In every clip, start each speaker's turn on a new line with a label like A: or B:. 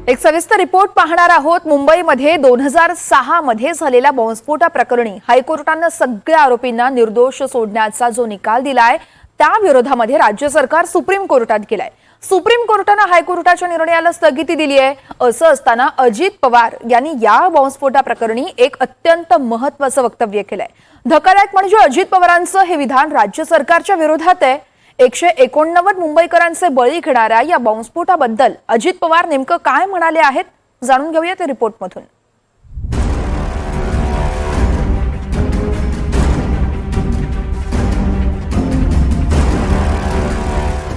A: एक सविस्तर रिपोर्ट पाहणार आहोत। मुंबईमध्ये 2006 मध्ये झालेल्या बॉम्बस्फोटाप्रकरणी हायकोर्टाने सगळ्या आरोपींना निर्दोष सोडण्याचा जो निकाल दिलाय त्या विरोधामध्ये राज्य सरकार सुप्रीम कोर्टात गेलंय। सुप्रीम कोर्टाने हायकोर्टाच्या निर्णयाला स्थगिती दिली आहे। असं असताना अजित पवार यांनी या बॉम्बस्फोटाप्रकरणी एक अत्यंत महत्त्वाचं वक्तव्य केलंय। धक्कादायक म्हणजे अजित पवारांचं हे विधान राज्य सरकारच्या विरोधात आहे। 189 मुंबईकरांचे बळी घेणाऱ्या या बॉम्बस्फोटाबद्दल अजित पवार नेमकं काय म्हणाले आहेत, जाणून घेऊया त्या रिपोर्टमधून।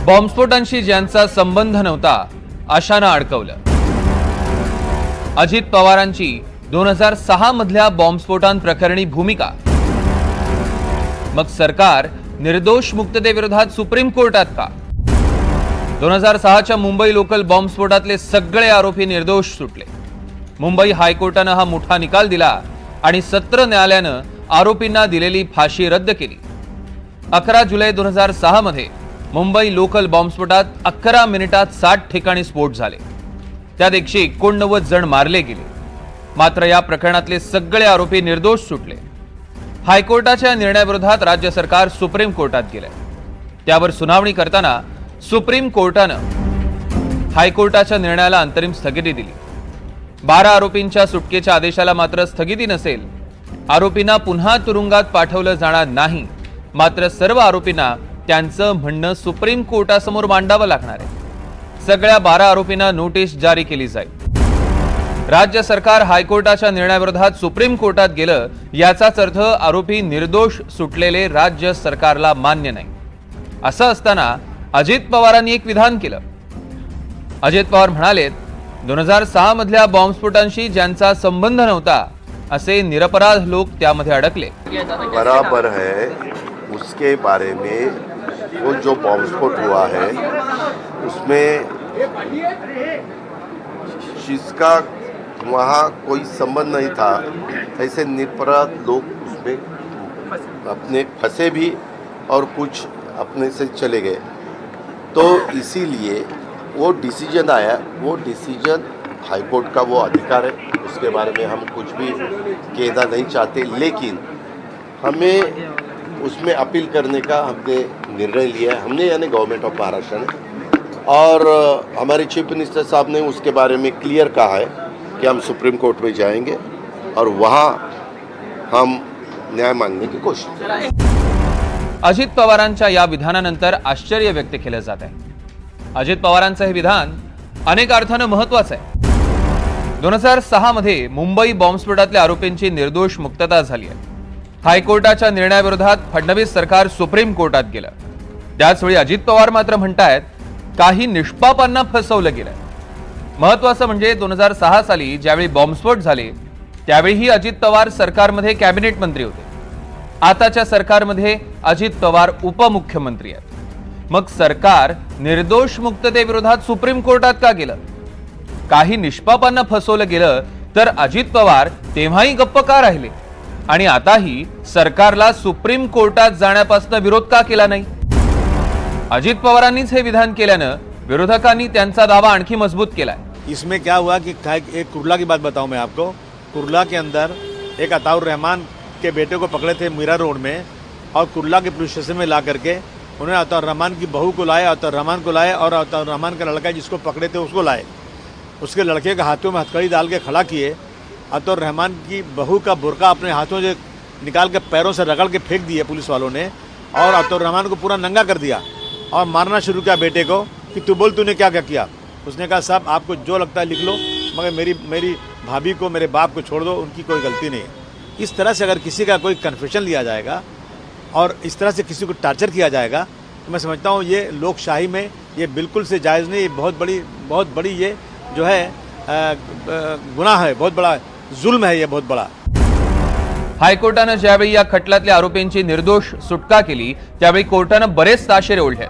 B: बॉम्बस्फोटांशी ज्यांचा संबंध नव्हता अशानं अडकवलं। अजित पवारांची 2006 मधल्या बॉम्बस्फोटांप्रकरणी भूमिका। मग सरकार निर्दोष मुक्ततेविरोधात सुप्रीम कोर्टात का? 2006च्या मुंबई लोकल बॉम्बस्फोटातले सगळे आरोपी निर्दोष सुटले। मुंबई हायकोर्टानं हा मोठा निकाल दिला आणि सत्र न्यायालयानं आरोपींना दिलेली फाशी रद्द केली। 11 जुलै 2006 मध्ये मुंबई लोकल बॉम्बस्फोटात 11 मिनिटात 60 ठिकाणी स्फोट झाले। त्यात 189 जण मारले गेले। मात्र या प्रकरणातले सगळे आरोपी निर्दोष सुटले। हायकोर्टाच्या निर्णयाविरोधात राज्य सरकार सुप्रीम कोर्टात गेलंय। त्यावर सुनावणी करताना सुप्रीम कोर्टानं हायकोर्टाच्या निर्णयाला अंतरिम स्थगिती दिली। 12 आरोपींच्या सुटकेच्या आदेशाला मात्र स्थगिती नसेल। आरोपींना पुन्हा तुरुंगात पाठवलं जाणार नाही, मात्र सर्व आरोपींना त्यांचं म्हणणं सुप्रीम कोर्टासमोर मांडावं लागणार आहे। सगळ्या 12 आरोपींना नोटीस जारी केली जाईल। राज्य सरकार हायकोर्टाच्या निर्णयाविरोधात सुप्रीम कोर्टात गेलं याचाच अर्थ आरोपी निर्दोष सुटलेले राज्य सरकारला मान्य नाही। असं असताना अजित पवारांनी एक विधान केलं। अजित पवार म्हणाले, 2006 मधल्या बॉम्बस्फोटांशी ज्यांचा संबंध नव्हता असे निरपराध लोक त्यामध्ये अडकले।
C: बराबर है, उसके बारे में वो जो बॉम्बस्फोट हुआ है उसमें जिसका वहाँ कोई संबंध नहीं था ऐसे निरपराध लोग उसमें अपने फंसे भी और कुछ अपने से चले गए। तो इसीलिए वो डिसीजन आया, वो डिसीजन हाईकोर्ट का वो अधिकार है, उसके बारे में हम कुछ भी कहना नहीं चाहते। लेकिन हमें उसमें अपील करने का हमने निर्णय लिया है, हमने यानी गवर्नमेंट ऑफ महाराष्ट्र ने, और हमारे चीफ मिनिस्टर साहब ने उसके बारे में क्लियर कहा है कि हम सुप्रीम कोर्ट में जाएंगे और वहाँ हम न्याय मांगने की कोशिश करेंगे।
B: अजित पवारांच्या या विधानानंतर आश्चर्य व्यक्त केलं जात आहे। अजित पवारांचं हे विधान अनेक अर्थानं महत्त्वाचं आहे। 2006 मध्ये मुंबई बॉम्बस्फोटातल्या आरोपींची निर्दोष मुक्तता झाली आहे। हायकोर्टाच्या निर्णयाविरोधात फडणवीस सरकार सुप्रीम कोर्टात गेलं। त्याचवेळी अजित पवार मात्र म्हणतायत काही निष्पापांना फसवलं गेलं। महत्त्वाचं म्हणजे 2006 साली ज्यावेळी बॉम्बस्फोट झाले त्यावेळीही अजित पवार सरकारमध्ये कॅबिनेट मंत्री होते। आताच्या सरकारमध्ये अजित पवार उपमुख्यमंत्री आहेत। मग सरकार निर्दोष मुक्ततेविरोधात सुप्रीम कोर्टात का गेलं? काही निष्पापांना फसवलं गेलं तर अजित पवार तेव्हाही गप्प का राहिले आणि आताही सरकारला सुप्रीम कोर्टात जाण्यापासून विरोध का केला नाही? अजित पवारांनीच हे विधान केल्यानं विरोधकांनी त्यांचा दावा आणखी मजबूत केलाय।
D: इसमें क्या हुआ कि एक कुर्ला की बात बताऊं मैं आपको। कुर्ला के अंदर एक अताउर रहमान के बेटे को पकड़े थे मीरा रोड में, और कुर्ला के पुलिस स्टेशन में ला करके उन्होंने अताउर रहमान की बहू को लाए, अताउर रहमान को लाए, और अताउर रहमान का लड़का जिसको पकड़े थे उसको लाए। उसके लड़के के हाथों में हथकड़ी डाल के खड़ा किए। अताउर रहमान की बहू का बुर्का अपने हाथों से निकाल के पैरों से रगड़ के फेंक दिए पुलिस वालों ने, और अताउर रहमान को पूरा नंगा कर दिया और मारना शुरू किया बेटे को कि तू बोल तूने क्या क्या किया। उसने कहा साहब आपको जो लगता है लिख लो, मगर मेरी भाभी को, मेरे बाप को छोड़ दो, उनकी कोई गलती नहीं है। इस तरह से अगर किसी का कोई कन्फेशन लिया जाएगा और इस तरह से किसी को टार्चर किया जाएगा तो मैं समझता हूँ ये लोकशाही में ये बिल्कुल से जायज़ नहीं। ये बहुत बड़ी ये जो है गुनाह है, बहुत बड़ा जुल्म है ये, बहुत बड़ा।
B: हायकोर्टानं ज्यावेळी या खटल्यातल्या आरोपींची निर्दोष सुटका केली त्यावेळी कोर्टानं बरेच ताशेरे ओढले।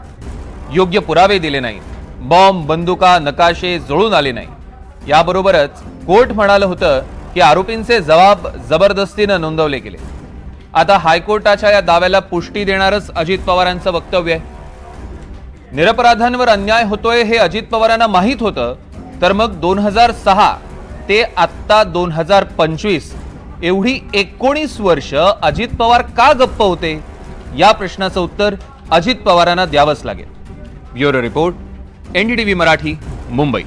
B: योग्य पुरावे दिले नाहीत, बॉम्ब, बंदुका, नकाशे जुळून आले नाही। याबरोबरच कोर्ट म्हणालं होतं की आरोपींचे जबाब जबरदस्तीनं नोंदवले गेले। आता हायकोर्टाच्या या दाव्याला पुष्टी देणारच अजित पवारांचं वक्तव्य आहे। निरपराधांवर अन्याय होतोय हे अजित पवारांना माहित होतं, तर मग 2006 ते आत्ता 2025 एवढी 19 वर्ष अजित पवार का गप्प होते? या प्रश्नाचं उत्तर अजित पवारांना द्यावंच लागेल. Bureau report, NDTV Marathi, Mumbai.